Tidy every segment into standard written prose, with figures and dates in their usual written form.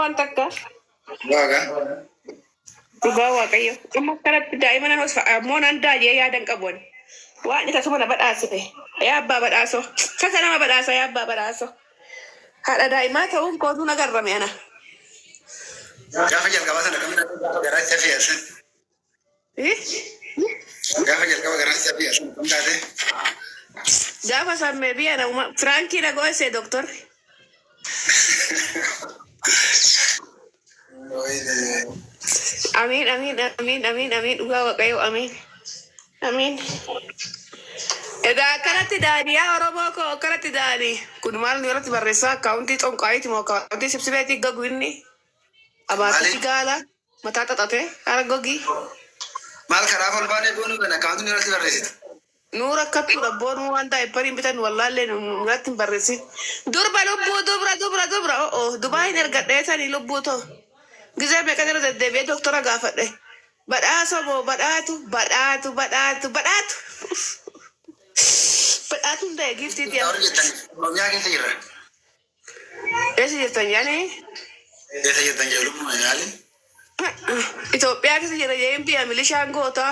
وانت كا واقع تقوى كيو أما كانت دائما أنا أصفى مون أنت يا دنك أبون وأنت تسمى بدأسو يا أبا بدأسو كسر ما بدأسو يا أبا بدأسو هذا دائما تقول كودو نقرمي أنا gaafa jalqaba sana kamina garaa isa fiyaasan إيه gaafa jalqaba garaa isa fiyaasan kam taate gaafa sammee biyya na Frankie na goose doktor amin amin amin amin amin dhugaa waaqayyo amin amin egaa akkanatti daanii yaa oromoo koo akkanatti daanii kun maal nu irratti barreessaa akkaawuntii xonqaayiiti moo akkaawuntii sibsibeetii gagu inni abaatitti gaala mataa xaxate hara gogi maal karaaf ol baanee boonuu kana akkaawuntii irratti barreessite nuur akkattu rabboon waan daa'imman bitan wallaallee nurratti hin barreessin durba lubbuu dubra dubaayin ergadheesanii lubbuu too gizee meeqa jira deddeebi'ee doktora gaafadhe badhaaso moo badhaatu hundee giftiiti oromiyaa keessa jirra eessa jirtan yaani eessa jirtan jedhu lubbuma yaali Itoophiyaa keessa jira jeen biyya milishaan goota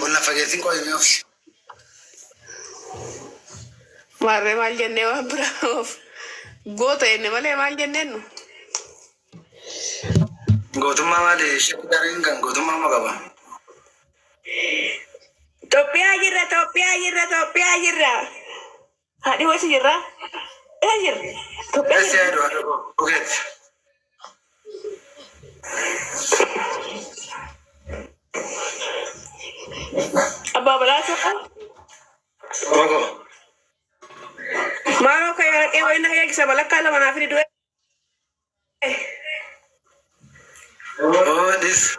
ol na fageessin qoyimee of maarree maal jennee waan biraa of goota jenne malee maal jenneen nu gootummaa maali shakki gaariin kan gootummaa ma qaba Itoophiyaa jirra haadhi wasi jirra Itoophiyaa eessa yaadu haadha ogeetti abbaa balaasa Ogo maaloo kayo dhaqee wayna eegisa balakkaa lama naaf ni du'e this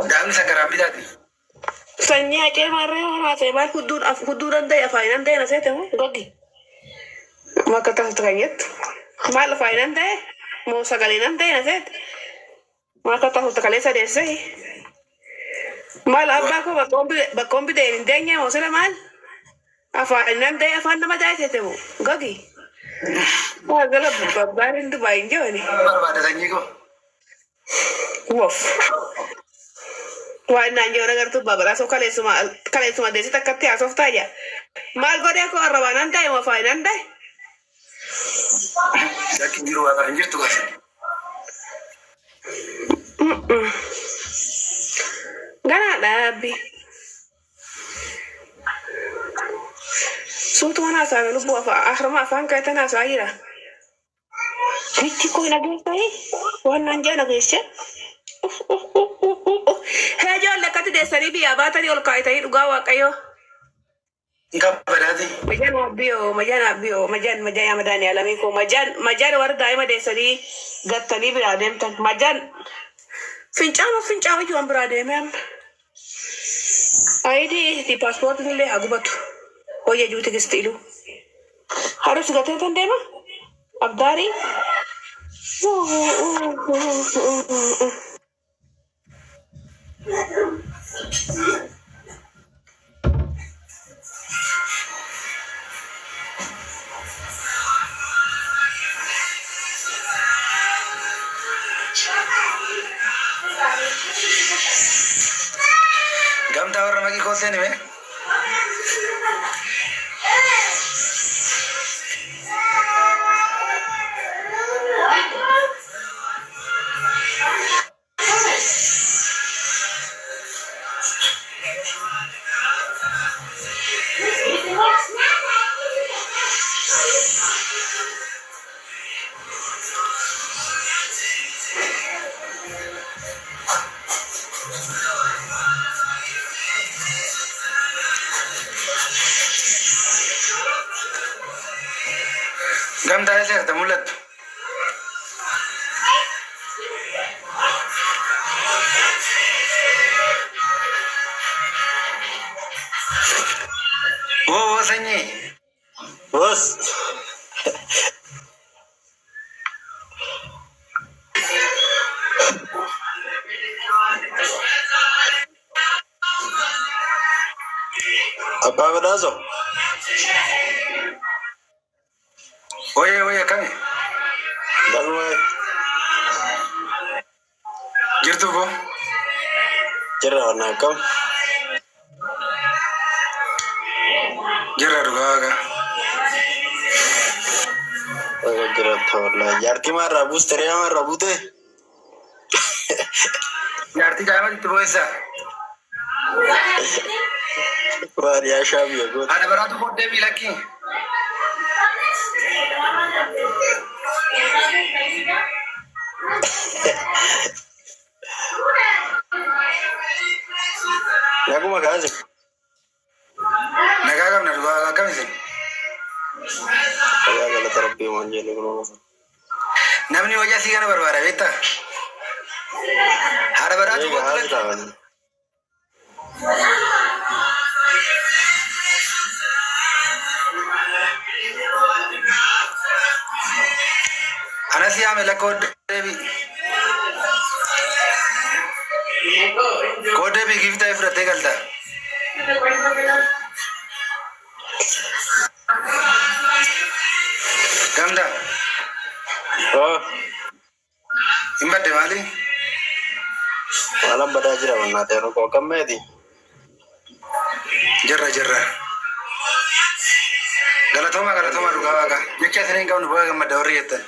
daamni sagaraa bitaati sanyii haqee maarree horaa ta'e maal hudduu danda'e afaan danda'e na seete moo gogi makka taasisu kanyettu maal afaan danda'e moo sagalee danda'e na seete makka taasisu kalee sadeesse maal abbaa koo bakkoon bidee hin deenye moo sila maal afaan danda'e afaan nama taasise moo gogi maal gala babbaan hin dubaa hin jooni barbaada sanyii koo Wof. Waan naan jiru agartu babara so kaleessuma deessi takkatti haasoftaa jira. Maal godhee koo arrabaan an ta'e moo faayin an ta'e? Shakki jiru waaqa hin jirtu gas Ganaa dhaabbi. Suutu waan haasa'ame lubbuu afaan kaayatan haasa'aa jira. Witti koo hin ageessee waan naan jee nageesse. Ijoollee akkatti deessanii biyyaa baatanii ol kaayitanii dhugaa waaqayyoo. Kabadaati. Majaan wabbiyoo majaan yamadaan yaalamii koo majaan warra daa'ima deessanii gattanii biraa deemtan majaan fincaa'u ijoon biraa deemee amma. Ayidii paaspoortiin illee haa gubatu. Hojii juuti gisti iluu. Harus gatee tan deema? Abdaarii? Gamtaa warra maqii koo seeni mee? Gamtaa eessa jirta mul'attu? sanyii. Bos. Apa bedazo? Oye, kami. Jirra nakam. Jirra dhugaa. Jirra thola. Yarti marra booster ya marra bute. Jaartii daa'ima itti boonsa. Baadiyyaa shaabii goota. Haadha baraatu booddee miilakki. Naguma kaase. Nagaa qabna dhugaa akkamisin. Ayaa galata rabbii waan jedhu kunuunsa. Namni hojii asii kana barbaada beektaa? Haadha baraatu booddee. Anas yaame la kodebi gifta ifrate galta. Gamda. Oh. Imbade mali. Malam bada jira wanna tero ko kammedi. Jarra. Galatoma duga waga. Jecha senen kamu buat gamma dawri yetan.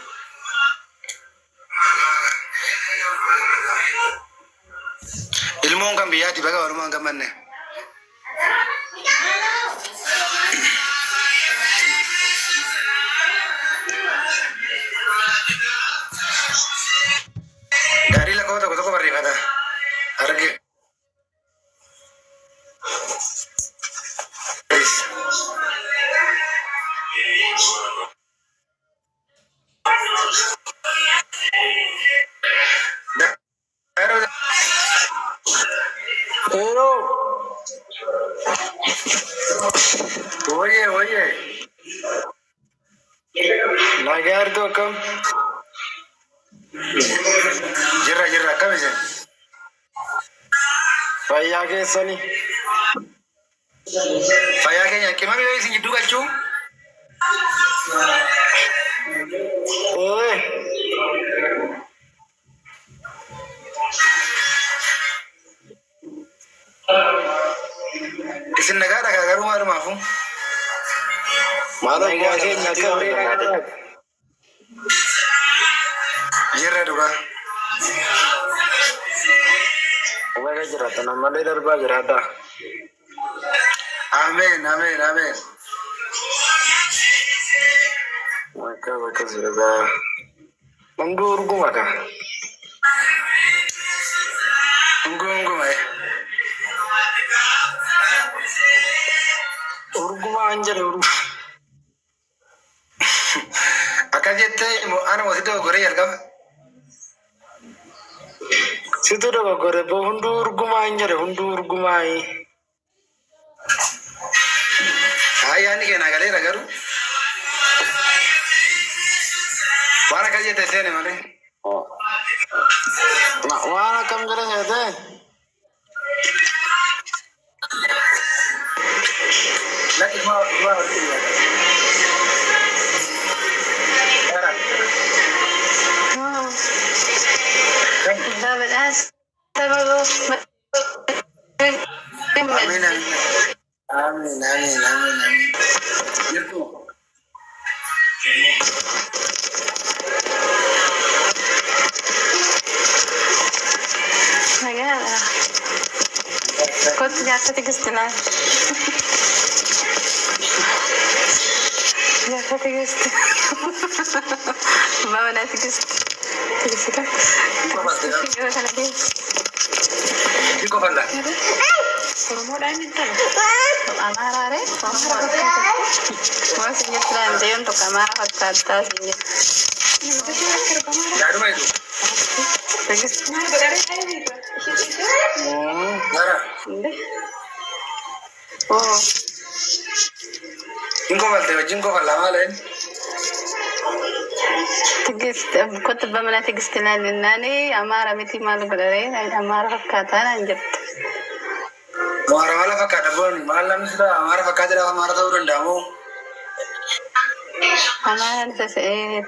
Ilmu kan biya tiba ka ilmu kan manne. Dari la kota kota ko barri fada. Arge. Pero. Oye. Nagar to kam. Jirra kami sen. Fayya ke sani. Faya kenya kemami wewe sinjidu kalchu. Eh. Isin negara kagaru malu mafu. Malam gua kenya kamre. Jirra duga. Umaga jira tanam male darba jira da. Amin. Maka zirga. Mundur guma ka. Ungu mai. Urguma anjir urguma. Akajete mo ana mo sito gore yargam. Situ do gore bo hundur guma anjir hundur gumai. Ayani ke nagale ragaru. Wana kajete sene mane. Oh. Nah, wana kam jere hede. Lagi mau Amin. Gitu. كنت جالسة تقصدنا جالسة تقصد ما أنا تقصد Iko falla. Mau dah minta kamera re, mau senyum nanti untuk kamera kata senyum. Daru mai tu. Nara. Oh. Jinko falla malen. كنت بمنا تقستنا لناني أمارة متي مالو بدري أمارة فكاتنا نجت Amara wala fakata bon malam sudah amara fakata dah amara tahu rendamu. أمارة نسيت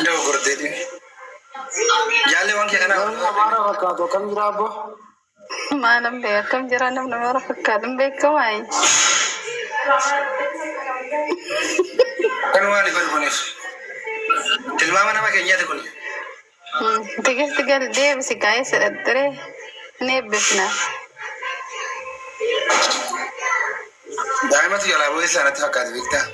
Ndo gurde di. Jaalle waan kee kana Amara fakkaatu akkam jira abbo? Maalam beekam jira namni mara fakkaatu beekamaay. kan waan kun kunis. Tilmaama nama keenyaati kun. Tigal deebisi kaayee sedhattire ni eebbifna. Daa'imatu jalaa bu'ee isaanitti fakkaatu beektaa?